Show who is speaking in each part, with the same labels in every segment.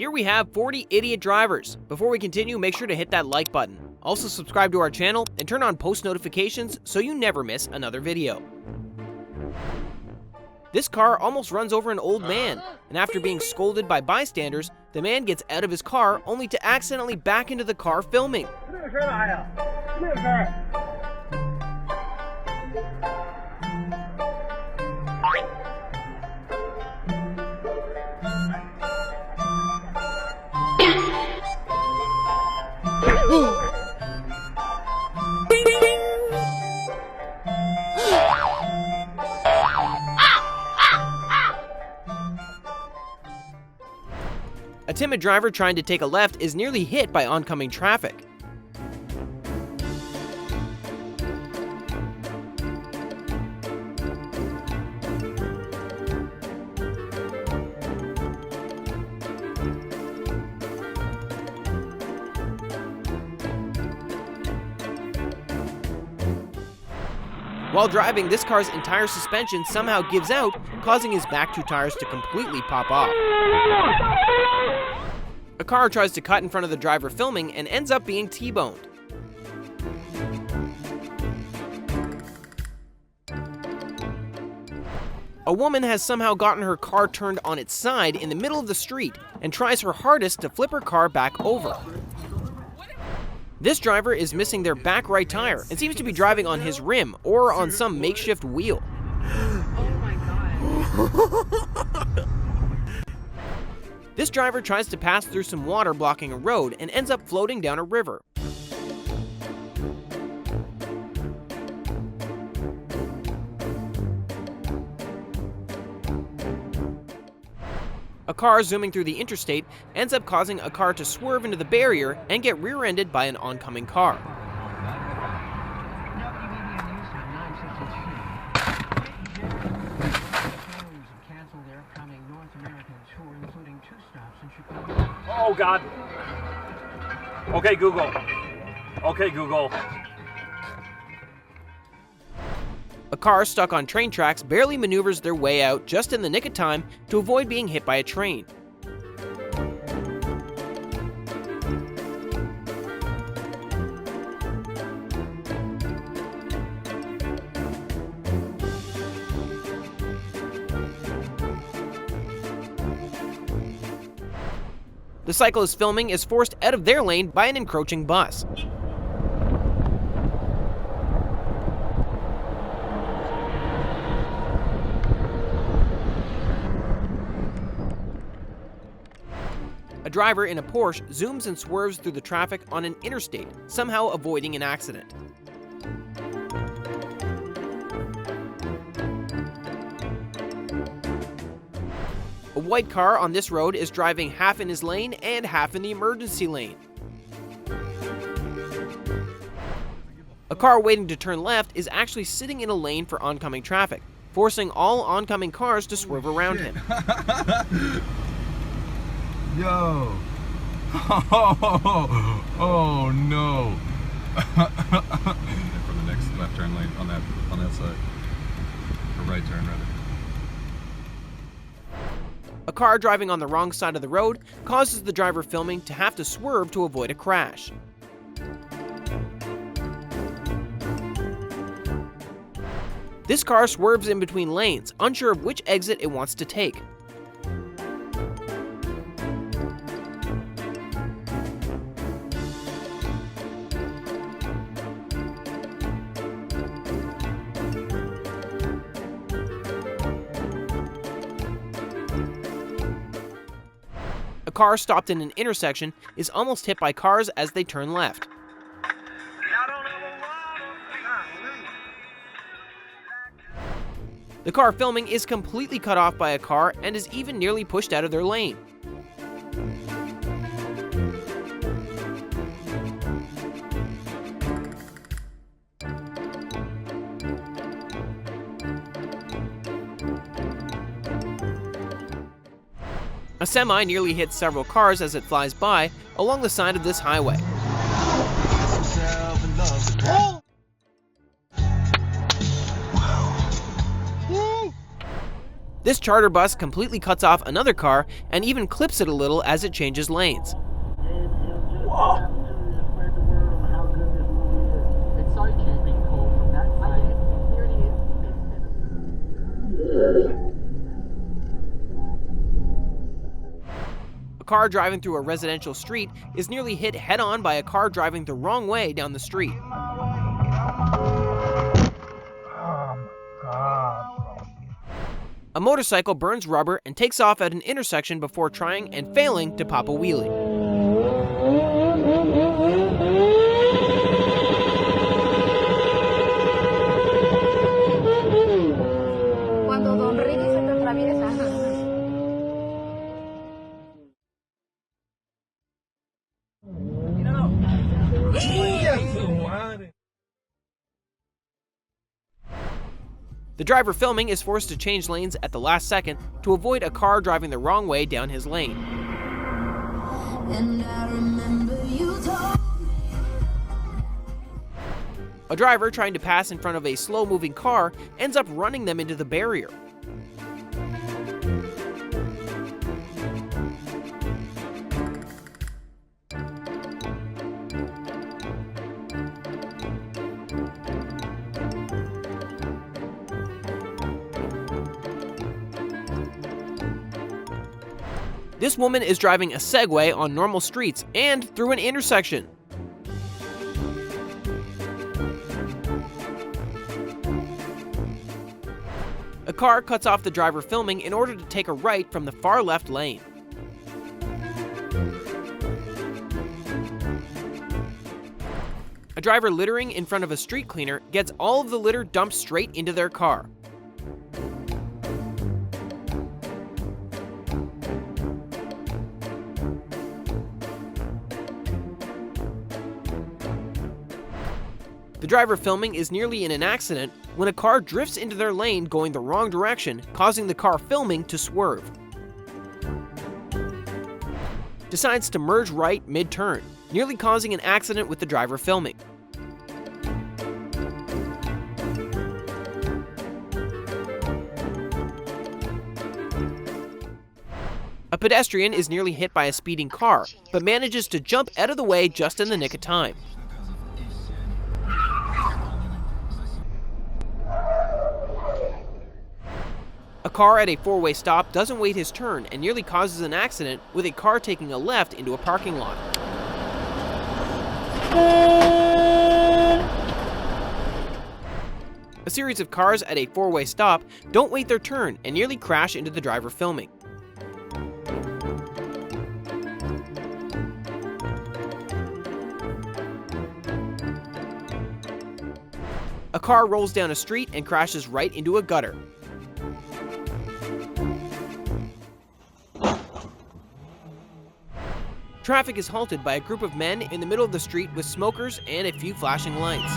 Speaker 1: Here we have 40 idiot drivers. Before we continue, make sure to hit that like button. Also subscribe to our channel and turn on post notifications so you never miss another video. This car almost runs over an old man, and after being scolded by bystanders, the man gets out of his car only to accidentally back into the car filming. A timid driver trying to take a left is nearly hit by oncoming traffic. While driving, this car's entire suspension somehow gives out, causing his back two tires to completely pop off. A car tries to cut in front of the driver filming and ends up being T-boned. A woman has somehow gotten her car turned on its side in the middle of the street and tries her hardest to flip her car back over. This driver is missing their back right tire and seems to be driving on his rim or on some makeshift wheel.
Speaker 2: Oh my god.
Speaker 1: This driver tries to pass through some water blocking a road and ends up floating down a river. A car zooming through the interstate ends up causing a car to swerve into the barrier and get rear-ended by an oncoming car.
Speaker 3: Oh God. Okay, Google. Okay, Google.
Speaker 1: A car stuck on train tracks barely maneuvers their way out just in the nick of time to avoid being hit by a train. The cyclist filming is forced out of their lane by an encroaching bus. A driver in a Porsche zooms and swerves through the traffic on an interstate, somehow avoiding an accident. A white car on this road is driving half in his lane and half in the emergency lane. A car waiting to turn left is actually sitting in a lane for oncoming traffic, forcing all oncoming cars to swerve around him.
Speaker 4: Yo! Oh no! For the next left turn lane on that side, or right turn rather.
Speaker 1: A car driving on the wrong side of the road causes the driver filming to have to swerve to avoid a crash. This car swerves in between lanes, unsure of which exit it wants to take. A car stopped in an intersection is almost hit by cars as they turn left. The car filming is completely cut off by a car and is even nearly pushed out of their lane. A semi nearly hits several cars as it flies by along the side of this highway. This charter bus completely cuts off another car and even clips it a little as it changes lanes.
Speaker 3: Whoa.
Speaker 1: A car driving through a residential street is nearly hit head-on by a car driving the wrong way down the street. A motorcycle burns rubber and takes off at an intersection before trying and failing to pop a wheelie. The driver filming is forced to change lanes at the last second to avoid a car driving the wrong way down his lane. A driver trying to pass in front of a slow-moving car ends up running them into the barrier. This woman is driving a Segway on normal streets and through an intersection. A car cuts off the driver filming in order to take a right from the far left lane. A driver littering in front of a street cleaner gets all of the litter dumped straight into their car. The driver filming is nearly in an accident when a car drifts into their lane going the wrong direction, causing the car filming to swerve. Decides to merge right mid-turn, nearly causing an accident with the driver filming. A pedestrian is nearly hit by a speeding car, but manages to jump out of the way just in the nick of time. A car at a four-way stop doesn't wait his turn and nearly causes an accident with a car taking a left into a parking lot. A series of cars at a four-way stop don't wait their turn and nearly crash into the driver filming. A car rolls down a street and crashes right into a gutter. Traffic is halted by a group of men in the middle of the street with smokers and a few flashing lights.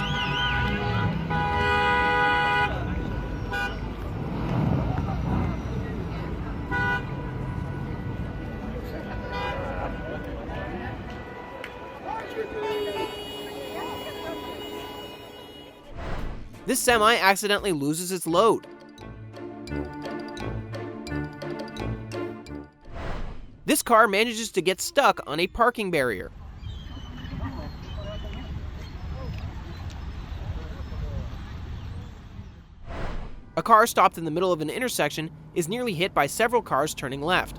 Speaker 1: This semi accidentally loses its load. This car manages to get stuck on a parking barrier. A car stopped in the middle of an intersection is nearly hit by several cars turning left.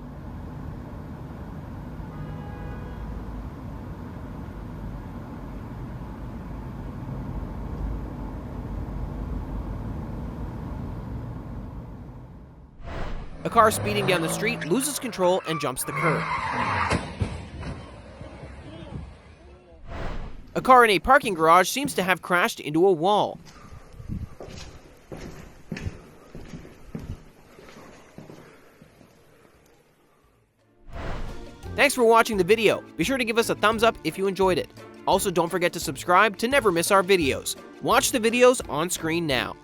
Speaker 1: A car speeding down the street loses control and jumps the curb. A car in a parking garage seems to have crashed into a wall. Thanks for watching the video. Be sure to give us a thumbs up if you enjoyed it. Also, don't forget to subscribe to never miss our videos. Watch the videos on screen now.